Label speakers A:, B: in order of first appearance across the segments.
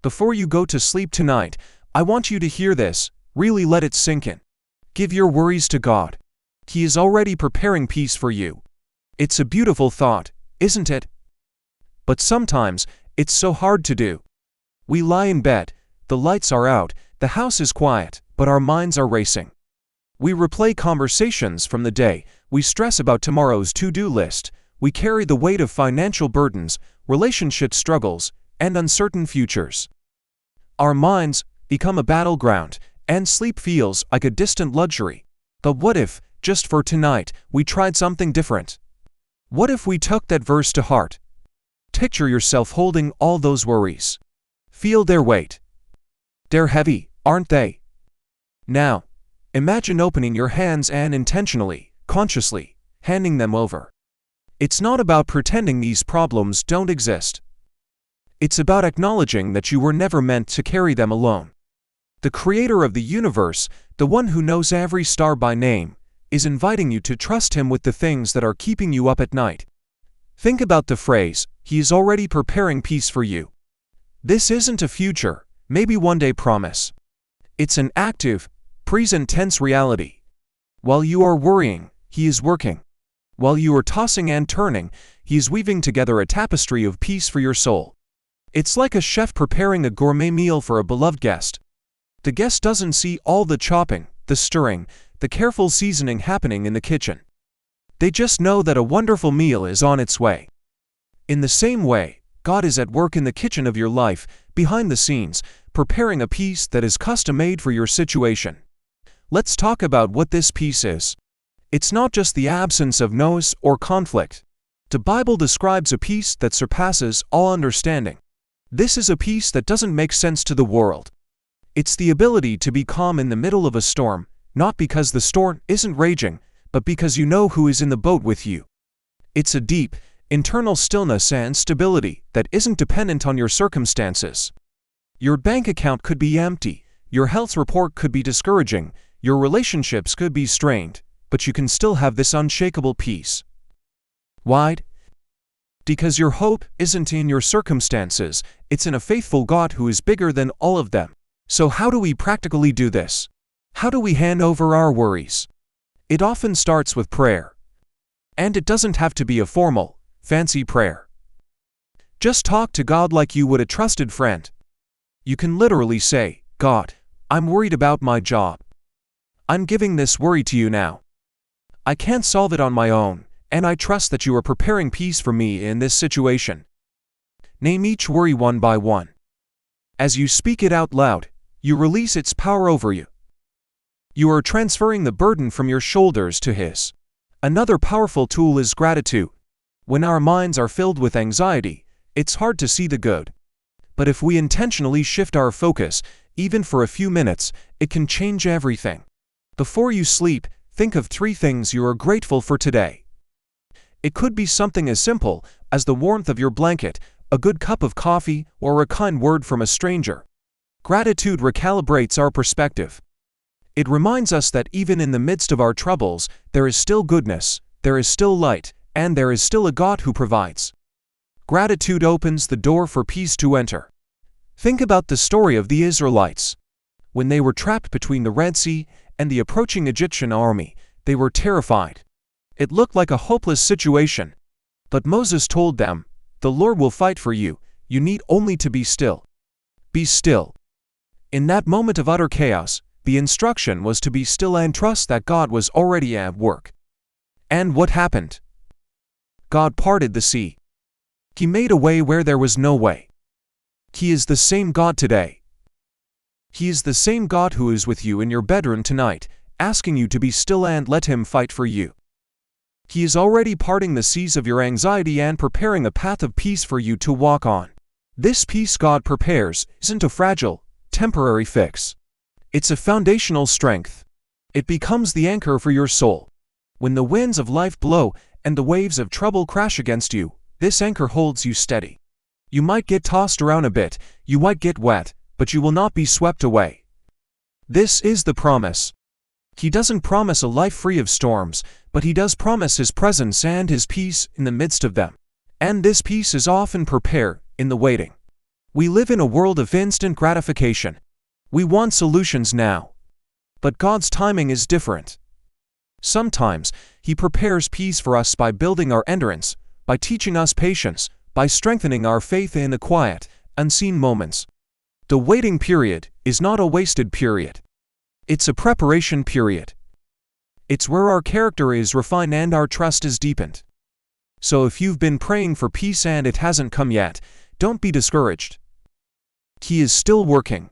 A: Before you go to sleep tonight, I want you to hear this, really let it sink in. Give your worries to God. He is already preparing peace for you. It's a beautiful thought, isn't it? But sometimes, it's so hard to do. We lie in bed, the lights are out, the house is quiet, but our minds are racing. We replay conversations from the day, we stress about tomorrow's to-do list, we carry the weight of financial burdens, relationship struggles, and uncertain futures. Our minds become a battleground, and sleep feels like a distant luxury. But what if, just for tonight, we tried something different? What if we took that verse to heart? Picture yourself holding all those worries. Feel their weight. They're heavy, aren't they? Now, imagine opening your hands and intentionally, consciously, handing them over. It's not about pretending these problems don't exist. It's about acknowledging that you were never meant to carry them alone. The Creator of the universe, the one who knows every star by name, is inviting you to trust Him with the things that are keeping you up at night. Think about the phrase, He is already preparing peace for you. This isn't a future, maybe one day promise. It's an active, present tense reality. While you are worrying, He is working. While you are tossing and turning, He is weaving together a tapestry of peace for your soul. It's like a chef preparing a gourmet meal for a beloved guest. The guest doesn't see all the chopping, the stirring, the careful seasoning happening in the kitchen. They just know that a wonderful meal is on its way. In the same way, God is at work in the kitchen of your life, behind the scenes, preparing a peace that is custom-made for your situation. Let's talk about what this peace is. It's not just the absence of noise or conflict. The Bible describes a peace that surpasses all understanding. This is a peace that doesn't make sense to the world. It's the ability to be calm in the middle of a storm, not because the storm isn't raging, but because you know who is in the boat with you. It's a deep, internal stillness and stability that isn't dependent on your circumstances. Your bank account could be empty, your health report could be discouraging, your relationships could be strained, but you can still have this unshakable peace. Why? Because your hope isn't in your circumstances, it's in a faithful God who is bigger than all of them. So how do we practically do this? How do we hand over our worries? It often starts with prayer. And it doesn't have to be a formal, fancy prayer. Just talk to God like you would a trusted friend. You can literally say, God, I'm worried about my job. I'm giving this worry to you now. I can't solve it on my own, and I trust that you are preparing peace for me in this situation. Name each worry one by one. As you speak it out loud, you release its power over you. You are transferring the burden from your shoulders to His. Another powerful tool is gratitude. When our minds are filled with anxiety, it's hard to see the good. But if we intentionally shift our focus, even for a few minutes, it can change everything. Before you sleep, think of 3 things you are grateful for today. It could be something as simple as the warmth of your blanket, a good cup of coffee, or a kind word from a stranger. Gratitude recalibrates our perspective. It reminds us that even in the midst of our troubles, there is still goodness, there is still light, and there is still a God who provides. Gratitude opens the door for peace to enter. Think about the story of the Israelites. When they were trapped between the Red Sea and the approaching Egyptian army, they were terrified. It looked like a hopeless situation. But Moses told them, "The Lord will fight for you, you need only to be still." Be still. In that moment of utter chaos, the instruction was to be still and trust that God was already at work. And what happened? God parted the sea. He made a way where there was no way. He is the same God today. He is the same God who is with you in your bedroom tonight, asking you to be still and let Him fight for you. He is already parting the seas of your anxiety and preparing a path of peace for you to walk on. This peace God prepares isn't a fragile, temporary fix. It's a foundational strength. It becomes the anchor for your soul. When the winds of life blow and the waves of trouble crash against you, this anchor holds you steady. You might get tossed around a bit, you might get wet, but you will not be swept away. This is the promise. He doesn't promise a life free of storms, but He does promise His presence and His peace in the midst of them. And this peace is often prepared in the waiting. We live in a world of instant gratification. We want solutions now. But God's timing is different. Sometimes He prepares peace for us by building our endurance, by teaching us patience, by strengthening our faith in the quiet, unseen moments. The waiting period is not a wasted period. It's a preparation period. It's where our character is refined and our trust is deepened. So if you've been praying for peace and it hasn't come yet, don't be discouraged. He is still working.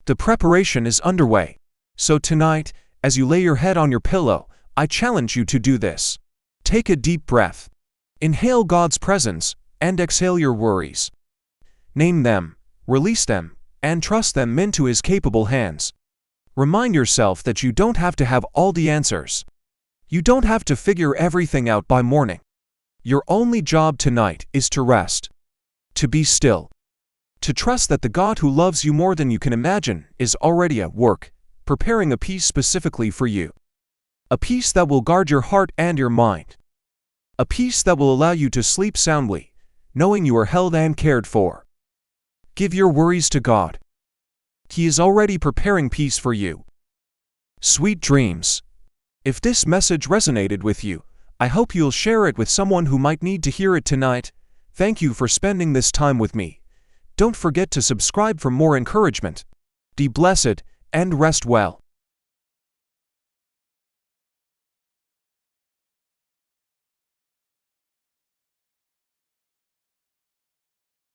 A: The preparation is underway. So tonight, as you lay your head on your pillow, I challenge you to do this. Take a deep breath. Inhale God's presence, and exhale your worries. Name them, release them, and trust them into His capable hands. Remind yourself that you don't have to have all the answers. You don't have to figure everything out by morning. Your only job tonight is to rest. To be still. To trust that the God who loves you more than you can imagine is already at work, preparing a peace specifically for you. A peace that will guard your heart and your mind. A peace that will allow you to sleep soundly, knowing you are held and cared for. Give your worries to God. He is already preparing peace for you. Sweet dreams. If this message resonated with you, I hope you'll share it with someone who might need to hear it tonight. Thank you for spending this time with me. Don't forget to subscribe for more encouragement. Be blessed and rest well.